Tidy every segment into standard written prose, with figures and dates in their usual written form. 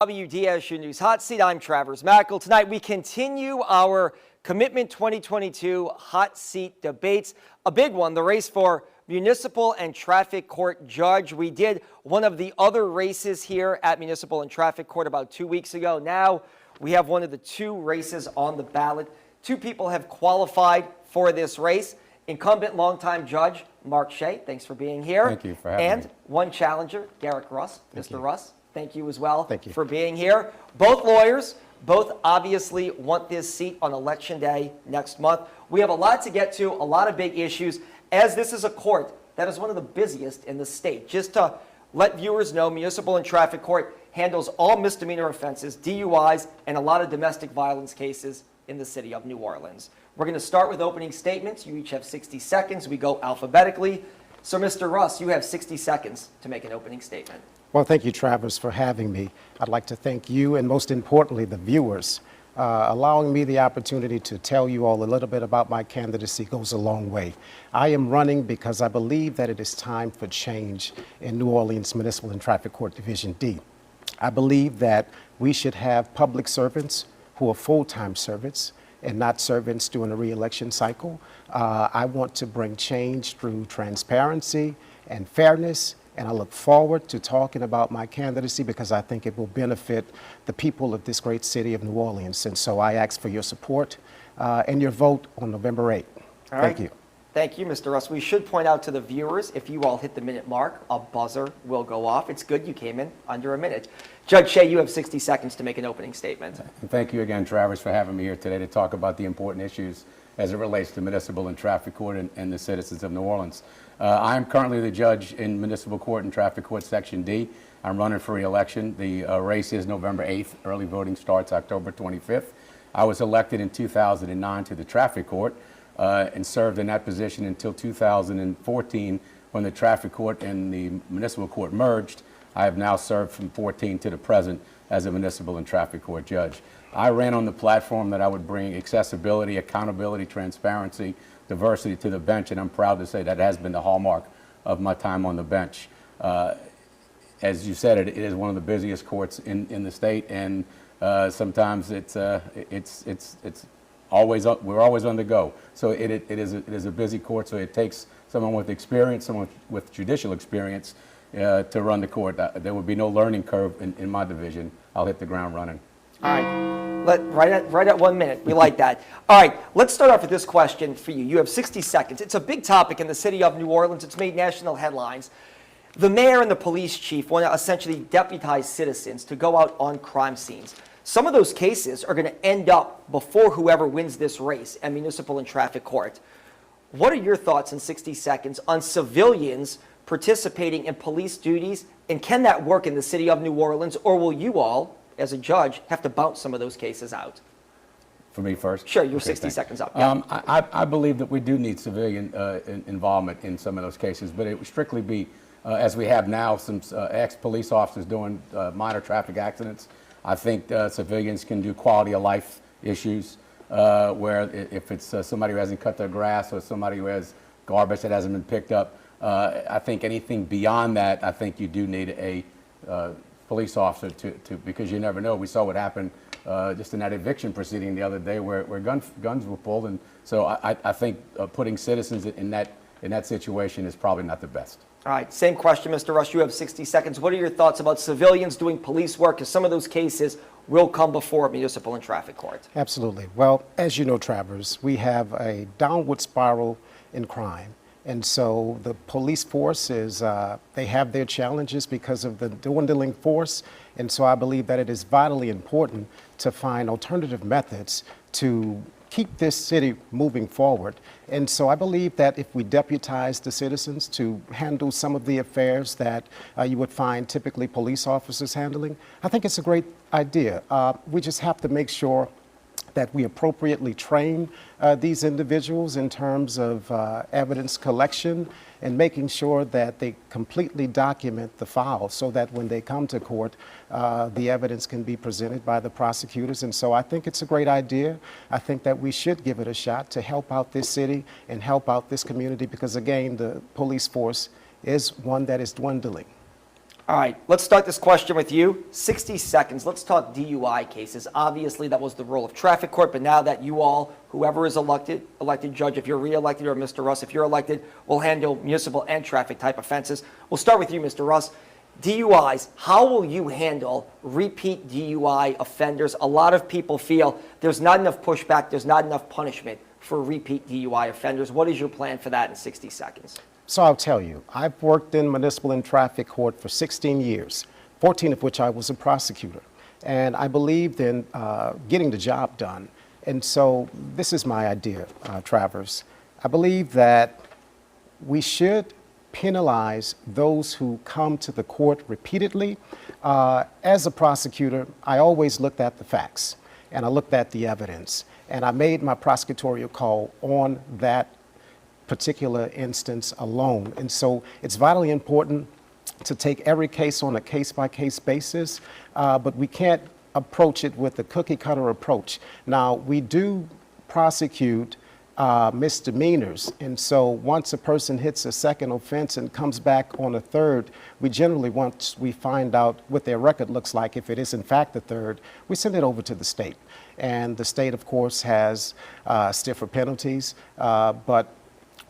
WDSU News Hot Seat. I'm Travers Mackel. Tonight we continue our Commitment 2022 Hot Seat debates. A big one, the race for Municipal and Traffic Court Judge. We did one of the other races here at Municipal and Traffic Court about 2 weeks ago. Now we have one of the two races on the ballot. Two people have qualified for this race. Incumbent longtime judge Mark Shea, thanks for being here. Thank you for having me. And one challenger, Garrick Russ. Mr. Russ, thank you as well for being here. Both lawyers, both obviously want this seat on Election Day next month. We have a lot to get to, a lot of big issues, as this is a court that is one of the busiest in the state. Just to let viewers know, Municipal and Traffic Court handles all misdemeanor offenses, DUIs, and a lot of domestic violence cases in the city of New Orleans. We're going to start with opening statements. You each have 60 seconds. We go alphabetically. So, Mr. Russ, you have 60 seconds to make an opening statement. Well, thank you, Travers, for having me. I'd like to thank you and, most importantly, the viewers. Allowing me the opportunity to tell you all a little bit about my candidacy goes a long way. I am running because I believe that it is time for change in New Orleans Municipal and Traffic Court Division D. I believe that we should have public servants who are full-time servants and not servants during a re-election cycle. I want to bring change through transparency and fairness, and I look forward to talking about my candidacy because I think it will benefit the people of this great city of New Orleans. And so I ask for your support and your vote on November 8th. Thank you. Thank you, Mr. Russ. We should point out to the viewers, if you all hit the minute mark, a buzzer will go off. It's good you came in under a minute. Judge Shea, you have 60 seconds to make an opening statement. And thank you again, Travers, for having me here today to talk about the important issues as it relates to Municipal and Traffic Court and the citizens of New Orleans. I am currently the judge in Municipal Court and Traffic Court Section D. I'm running for re-election. The race is November 8th. Early voting starts October 25th. I was elected in 2009 to the Traffic Court and served in that position until 2014 when the Traffic Court and the Municipal Court merged. I have now served from 14 to the present as a Municipal and Traffic Court judge. I ran on the platform that I would bring accessibility, accountability, transparency, diversity to the bench, and I'm proud to say that has been the hallmark of my time on the bench. As you said, it is one of the busiest courts in the state, and sometimes we're always on the go. So it is a busy court. So it takes someone with experience, someone with judicial experience, to run the court. There would be no learning curve in my division. I'll hit the ground running. All right, right at 1 minute. We like that. All right, let's start off with this question for you. You have 60 seconds. It's a big topic in the city of New Orleans. It's made national headlines. The mayor and the police chief want to essentially deputize citizens to go out on crime scenes. Some of those cases are going to end up before whoever wins this race at Municipal and Traffic Court. What are your thoughts in 60 seconds on civilians participating in police duties, and can that work in the city of New Orleans, or will you all, as a judge, have to bounce some of those cases out? For me first? Sure, you're 60 seconds up. Yeah. I believe that we do need civilian involvement in some of those cases, but it would strictly be, as we have now, some ex-police officers doing minor traffic accidents. I think civilians can do quality of life issues, where if it's somebody who hasn't cut their grass or somebody who has garbage that hasn't been picked up. I think anything beyond that, I think you do need a police officer to because you never know. We saw what happened just in that eviction proceeding the other day where guns were pulled, and so I think putting citizens in that situation is probably not the best. All right, same question, Mr. Rush. You have 60 seconds. What are your thoughts about civilians doing police work? Because some of those cases will come before Municipal and Traffic Court. Absolutely. Well, as you know, Travers, we have a downward spiral in crime. And so the police force they have their challenges because of the dwindling force. And so I believe that it is vitally important to find alternative methods to keep this city moving forward. And so I believe that if we deputize the citizens to handle some of the affairs that you would find typically police officers handling, I think it's a great idea. We just have to make sure that we appropriately train these individuals in terms of evidence collection and making sure that they completely document the file so that when they come to court, the evidence can be presented by the prosecutors. And so I think it's a great idea. I think that we should give it a shot to help out this city and help out this community because, again, the police force is one that is dwindling. All right, let's start this question with you. 60 seconds. Let's talk DUI cases. Obviously, that was the role of traffic court, but now that you all, whoever is elected judge, if you're re-elected, or Mr. Russ, if you're elected, will handle municipal and traffic type offenses. We'll start with you, Mr. Russ. DUIs, how will you handle repeat DUI offenders? A lot of people feel there's not enough pushback, there's not enough punishment for repeat DUI offenders. What is your plan for that in 60 seconds? So I'll tell you, I've worked in municipal and traffic court for 16 years, 14 of which I was a prosecutor. And I believed in getting the job done. And so this is my idea, Travers. I believe that we should penalize those who come to the court repeatedly. As a prosecutor, I always looked at the facts and I looked at the evidence. And I made my prosecutorial call on that particular instance alone. And so it's vitally important to take every case on a case-by-case basis, but we can't approach it with the cookie-cutter approach. Now, we do prosecute misdemeanors, and so once a person hits a second offense and comes back on a third, we generally, once we find out what their record looks like, if it is in fact the third, we send it over to the state. And the state, of course, has stiffer penalties, but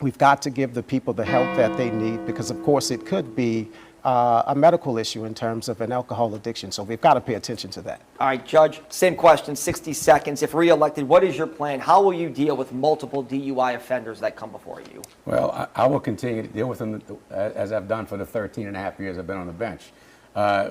we've got to give the people the help that they need because, of course, it could be a medical issue in terms of an alcohol addiction. So we've got to pay attention to that. All right, Judge, same question, 60 seconds. If re-elected, what is your plan? How will you deal with multiple DUI offenders that come before you? Well, I will continue to deal with them as I've done for the 13 and a half years I've been on the bench.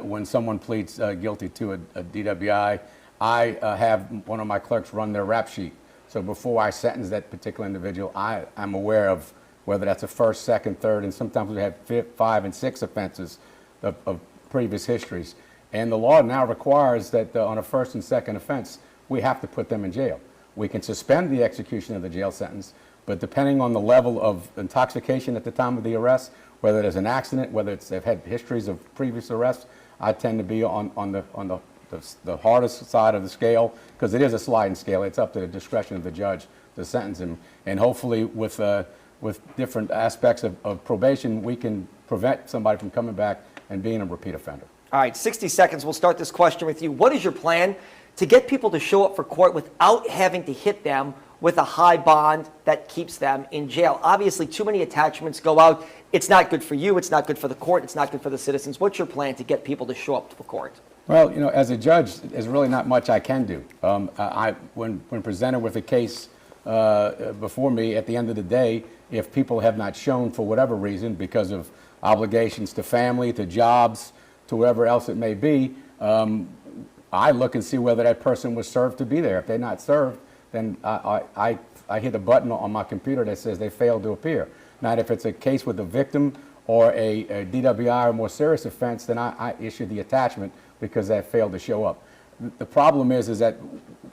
When someone pleads guilty to a DWI, I have one of my clerks run their rap sheet. So before I sentence that particular individual, I'm aware of whether that's a first, second, third, and sometimes we have 5 and 6 offenses of previous histories. And the law now requires that on a first and second offense, we have to put them in jail. We can suspend the execution of the jail sentence, but depending on the level of intoxication at the time of the arrest, whether there's an accident, whether they've had histories of previous arrests, I tend to be on the hardest side of the scale, because it is a sliding scale. It's up to the discretion of the judge to sentence him. And hopefully with different aspects of probation, we can prevent somebody from coming back and being a repeat offender. All right, 60 seconds. We'll start this question with you. What is your plan to get people to show up for court without having to hit them with a high bond that keeps them in jail? Obviously, too many attachments go out. It's not good for you. It's not good for the court. It's not good for the citizens. What's your plan to get people to show up to the court? Well, you know, as a judge, there's really not much I can do. When presented with a case before me, at the end of the day, if people have not shown for whatever reason, because of obligations to family, to jobs, to whatever else it may be, I look and see whether that person was served to be there. If they're not served, then I hit a button on my computer that says they failed to appear. Now, if it's a case with a victim or a DWI or more serious offense, then I issue the attachment because they failed to show up. The problem is that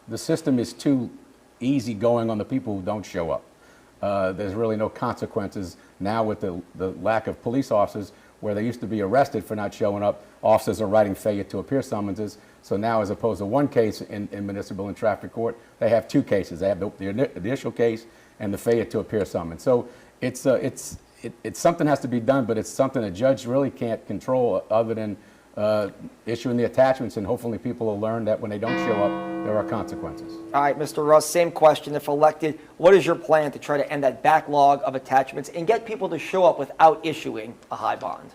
the system is too easy going on the people who don't show up. There's really no consequences now with the lack of police officers, where they used to be arrested for not showing up. Officers are writing failure to appear summonses. So now, as opposed to one case in municipal and traffic court, they have 2 cases. They have the initial case and the failure to appear summons. So it's something has to be done, but it's something a judge really can't control other than issuing the attachments, and hopefully people will learn that when they don't show up, there are consequences. All right, Mr. Russ, same question. If elected, what is your plan to try to end that backlog of attachments and get people to show up without issuing a high bond?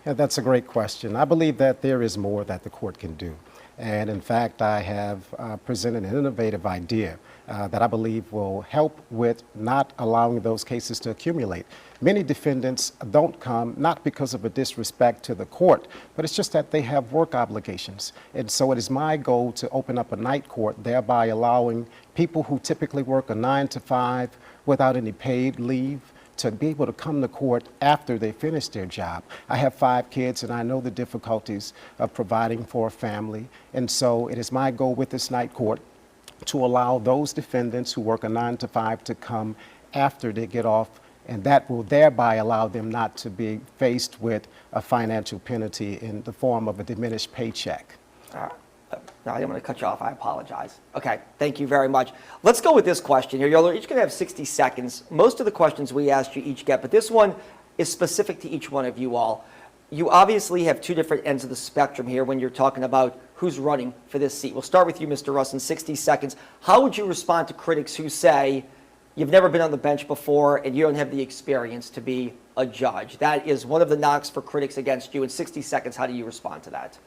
Yeah, that's a great question. I believe that there is more that the court can do. And in fact, I have presented an innovative idea that I believe will help with not allowing those cases to accumulate. Many defendants don't come not because of a disrespect to the court, but it's just that they have work obligations. And so it is my goal to open up a night court, thereby allowing people who typically work a 9 to 5 without any paid leave to be able to come to court after they finish their job. I have 5 kids, and I know the difficulties of providing for a family. And so it is my goal with this night court to allow those defendants who work a 9 to 5 to come after they get off, and that will thereby allow them not to be faced with a financial penalty in the form of a diminished paycheck. No, I'm going to cut you off. I apologize. Okay, thank you very much. Let's go with this question here. You're each going to have 60 seconds. Most of the questions we asked you each get, but this one is specific to each one of you all. you obviously have two different ends of the spectrum here when you're talking about who's running for this seat. We'll start with you, Mr. Russ, in 60 seconds. How would you respond to critics who say you've never been on the bench before and you don't have the experience to be a judge? That is one of the knocks for critics against you. In 60 seconds, how do you respond to that?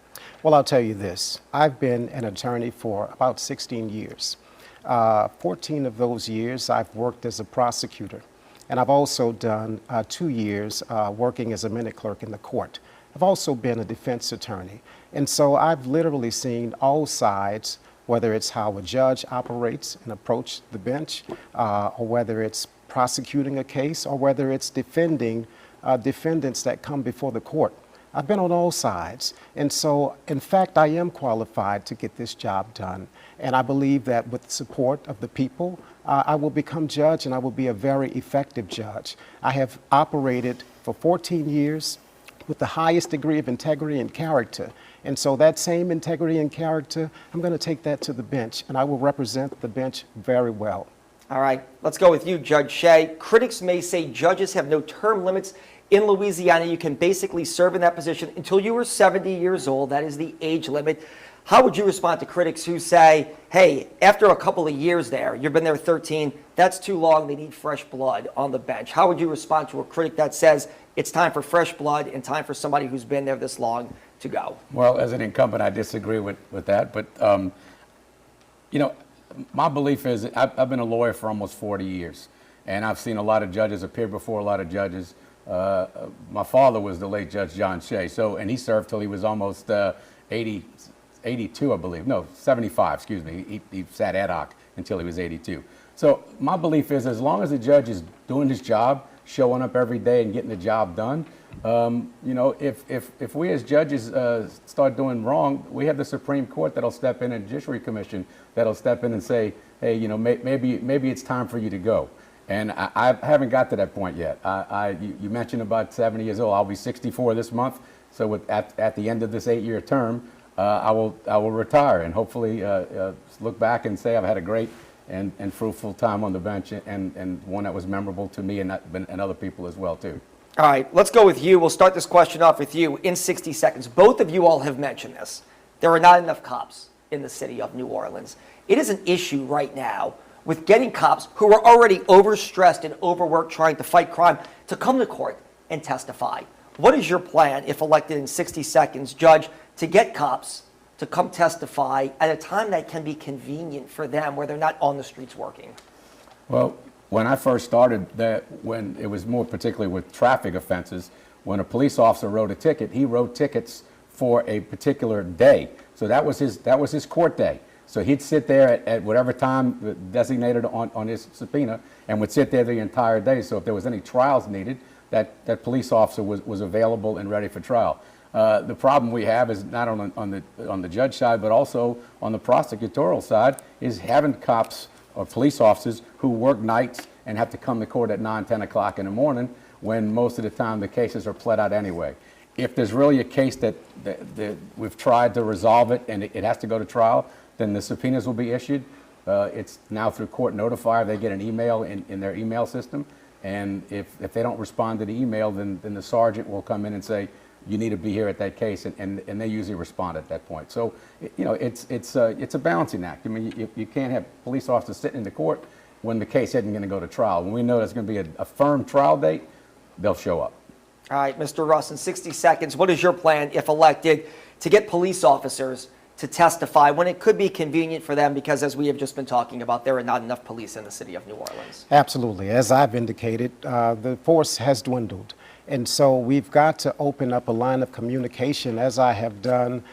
Well, I'll tell you this. I've been an attorney for about 16 years. 14 of those years, I've worked as a prosecutor. And I've also done 2 years working as a minute clerk in the court. I've also been a defense attorney. And so I've literally seen all sides, whether it's how a judge operates and approaches the bench, or whether it's prosecuting a case, or whether it's defending defendants that come before the court. I've been on all sides. And so, in fact, I am qualified to get this job done. And I believe that with the support of the people, I will become judge, and I will be a very effective judge. I have operated for 14 years with the highest degree of integrity and character. And so that same integrity and character, I'm going to take that to the bench, and I will represent the bench very well. All right, let's go with you, Judge Shea. Critics may say judges have no term limits. In Louisiana, you can basically serve in that position until you are 70 years old. That is the age limit. How would you respond to critics who say, hey, after a couple of years there, you've been there 13, that's too long, they need fresh blood on the bench? How would you respond to a critic that says it's time for fresh blood and time for somebody who's been there this long to go? Well, as an incumbent, I disagree with that. But, you know, my belief is that I've been a lawyer for almost 40 years, and I've seen a lot of judges appear before a lot of judges. My father was the late Judge John Shea, and he served till he was almost 82, I believe. No, 75, excuse me. He sat ad hoc until he was 82. So my belief is as long as the judge is doing his job, showing up every day and getting the job done, you know, if we as judges start doing wrong, we have the Supreme Court that'll step in, and Judiciary Commission that'll step in and say, hey, you know, maybe it's time for you to go. And I haven't got to that point yet. You mentioned about 70 years old. I'll be 64 this month. So at the end of this 8-year term, I will retire and hopefully look back and say I've had a great and fruitful time on the bench, and one that was memorable to me and other people as well too. All right, let's go with you. We'll start this question off with you in 60 seconds. Both of you all have mentioned this. There are not enough cops in the city of New Orleans. It is an issue right now with getting cops who are already overstressed and overworked trying to fight crime to come to court and testify. What is your plan, if elected in 60 seconds, Judge, to get cops to come testify at a time that can be convenient for them where they're not on the streets working? Well, when I first started, when it was more particularly with traffic offenses, when a police officer wrote a ticket, he wrote tickets for a particular day. So that was his court day. So he'd sit there at whatever time designated on his subpoena and would sit there the entire day. So if there was any trials needed, that police officer was available and ready for trial. The problem we have is not on the judge side, but also on the prosecutorial side, is having cops or police officers who work nights and have to come to court at 9, 10 o'clock in the morning when most of the time the cases are pled out anyway. If there's really a case that we've tried to resolve it and it has to go to trial, then the subpoenas will be issued. It's now through Court Notifier. They get an email in their email system. And if they don't respond to the email, then the sergeant will come in and say, you need to be here at that case, and they usually respond at that point. So, you know, it's a balancing act. I mean, you can't have police officers sitting in the court when the case isn't going to go to trial. When we know there's going to be a firm trial date, they'll show up. All right, Mr. Russ, in 60 seconds, what is your plan, if elected, to get police officers to testify when it could be convenient for them, because as we have just been talking about, there are not enough police in the city of New Orleans? Absolutely. As I've indicated, the force has dwindled. And so we've got to open up a line of communication, as I have done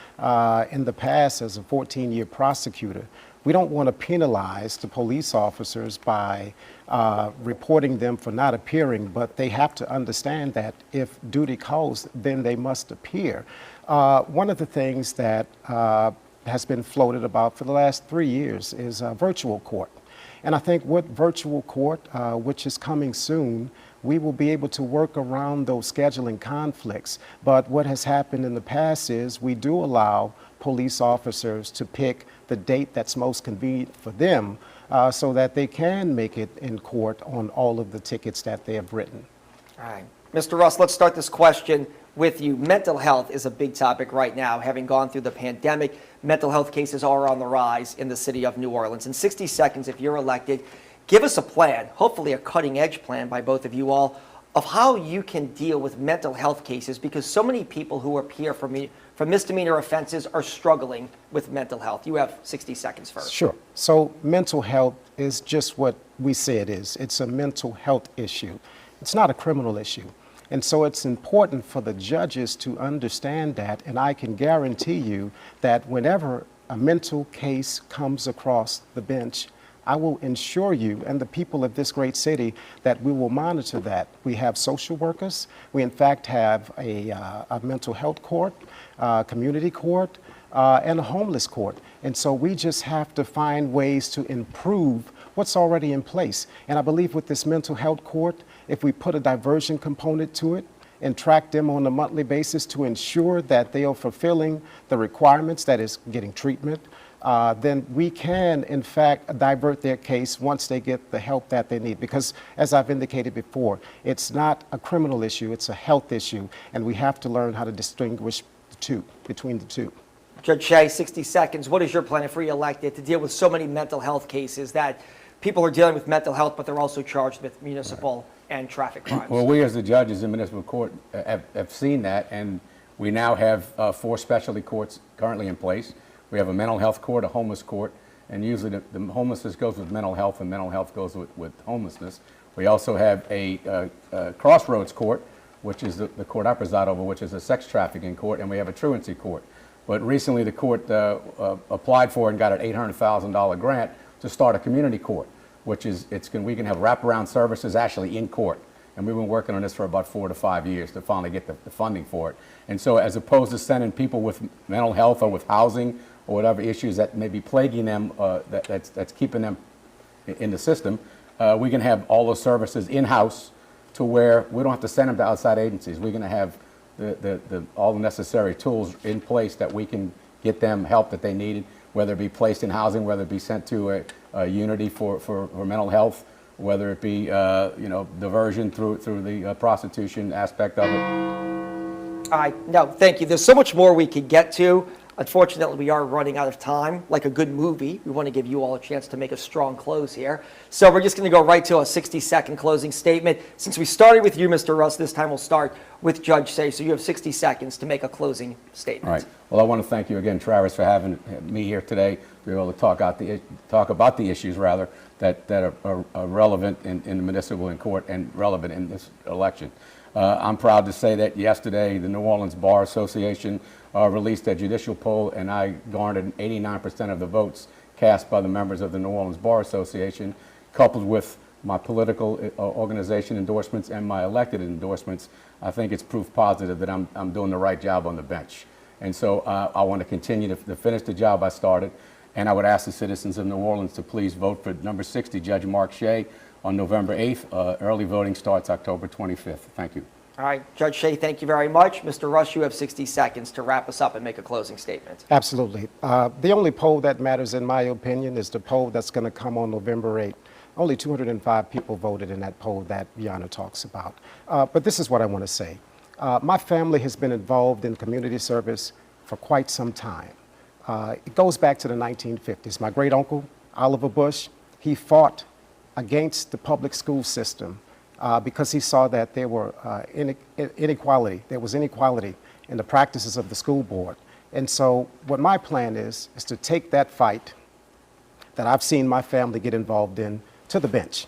in the past as a 14-year prosecutor. We don't want to penalize the police officers by reporting them for not appearing, but they have to understand that if duty calls, then they must appear. One of the things that has been floated about for the last 3 years is virtual court. And I think with virtual court, which is coming soon, we will be able to work around those scheduling conflicts. But what has happened in the past is we do allow police officers to pick the date that's most convenient for them so that they can make it in court on all of the tickets that they have written. All right. Mr. Russ, let's start this question with you. Mental health is a big topic right now. Having gone through the pandemic, mental health cases are on the rise in the city of New Orleans. In 60 seconds, if you're elected, give us a plan, hopefully a cutting-edge plan by both of you all, of how you can deal with mental health cases, because so many people who appear for misdemeanor offenses are struggling with mental health. You have 60 seconds first. Sure. So mental health is just what we say it is. It's a mental health issue. It's not a criminal issue. And so it's important for the judges to understand that, and I can guarantee you that whenever a mental case comes across the bench, I will ensure you and the people of this great city that we will monitor that. We have social workers. We, in fact, have a mental health court, community court, and a homeless court. And so we just have to find ways to improve what's already in place. And I believe with this mental health court, if we put a diversion component to it and track them on a monthly basis to ensure that they are fulfilling the requirements, that is getting treatment, then we can, in fact, divert their case once they get the help that they need. Because, as I've indicated before, it's not a criminal issue, it's a health issue, and we have to learn how to distinguish between the two. Judge Shea, 60 seconds. What is your plan if re-elected to deal with so many mental health cases that people are dealing with mental health, but they're also charged with municipal and traffic crimes? Well, we as the judges in municipal court have seen that, and we now have 4 specialty courts currently in place. We have a mental health court, a homeless court, and usually the homelessness goes with mental health and mental health goes with homelessness. We also have a crossroads court, which is the court I preside over, which is a sex trafficking court, and we have a truancy court. But recently the court applied for and got an $800,000 grant to start a community court, which is, we can have wraparound services actually in court. And we've been working on this for about 4 to 5 years to finally get the funding for it. And so as opposed to sending people with mental health or with housing or whatever issues that may be plaguing them, that's keeping them in the system, we can have all those services in-house to where we don't have to send them to outside agencies. We're going to have all the necessary tools in place that we can get them help that they needed, whether it be placed in housing, whether it be sent to a unity for mental health, whether it be diversion through the prostitution aspect of it. All right, no, thank you. There's so much more we could get to. Unfortunately, we are running out of time. Like a good movie, we want to give you all a chance to make a strong close here. So we're just going to go right to a 60-second closing statement. Since we started with you, Mr. Russ, this time we'll start with Judge Shea. So you have 60 seconds to make a closing statement. All right. Well, I want to thank you again, Travis, for having me here today to be able to talk about the issues that are relevant in the municipal and court and relevant in this election. I'm proud to say that yesterday the New Orleans Bar Association released a judicial poll, and I garnered 89% of the votes cast by the members of the New Orleans Bar Association, coupled with my political organization endorsements and my elected endorsements. I think it's proof positive that I'm doing the right job on the bench. And so I want to continue to finish the job I started, and I would ask the citizens of New Orleans to please vote for number 60, Judge Mark Shea, on November 8th. Early voting starts October 25th. Thank you. All right, Judge Shea, thank you very much. Mr. Rush, you have 60 seconds to wrap us up and make a closing statement. Absolutely. The only poll that matters, in my opinion, is the poll that's going to come on November 8th. Only 205 people voted in that poll that Yana talks about. But this is what I want to say. My family has been involved in community service for quite some time. It goes back to the 1950s. My great uncle, Oliver Bush, he fought against the public school system because he saw that there were inequality. There was inequality in the practices of the school board. And so what my plan is to take that fight that I've seen my family get involved in to the bench.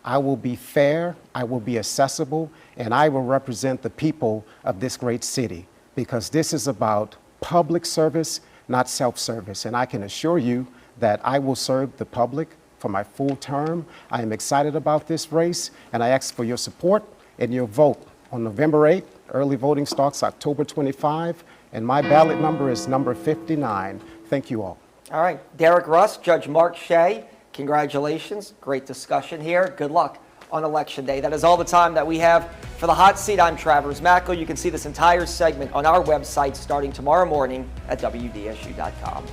I will be fair, I will be accessible, and I will represent the people of this great city, because this is about public service, not self-service. And I can assure you that I will serve the public for my full term. I am excited about this race, and I ask for your support and your vote on November 8th. Early voting starts October 25, and my ballot number is number 59. Thank you all. All right, Derek Russ, Judge Mark Shea, congratulations. Great discussion here. Good luck on Election Day. That is all the time that we have for the hot seat. I'm Travers Mackel. You can see this entire segment on our website starting tomorrow morning at WDSU.com.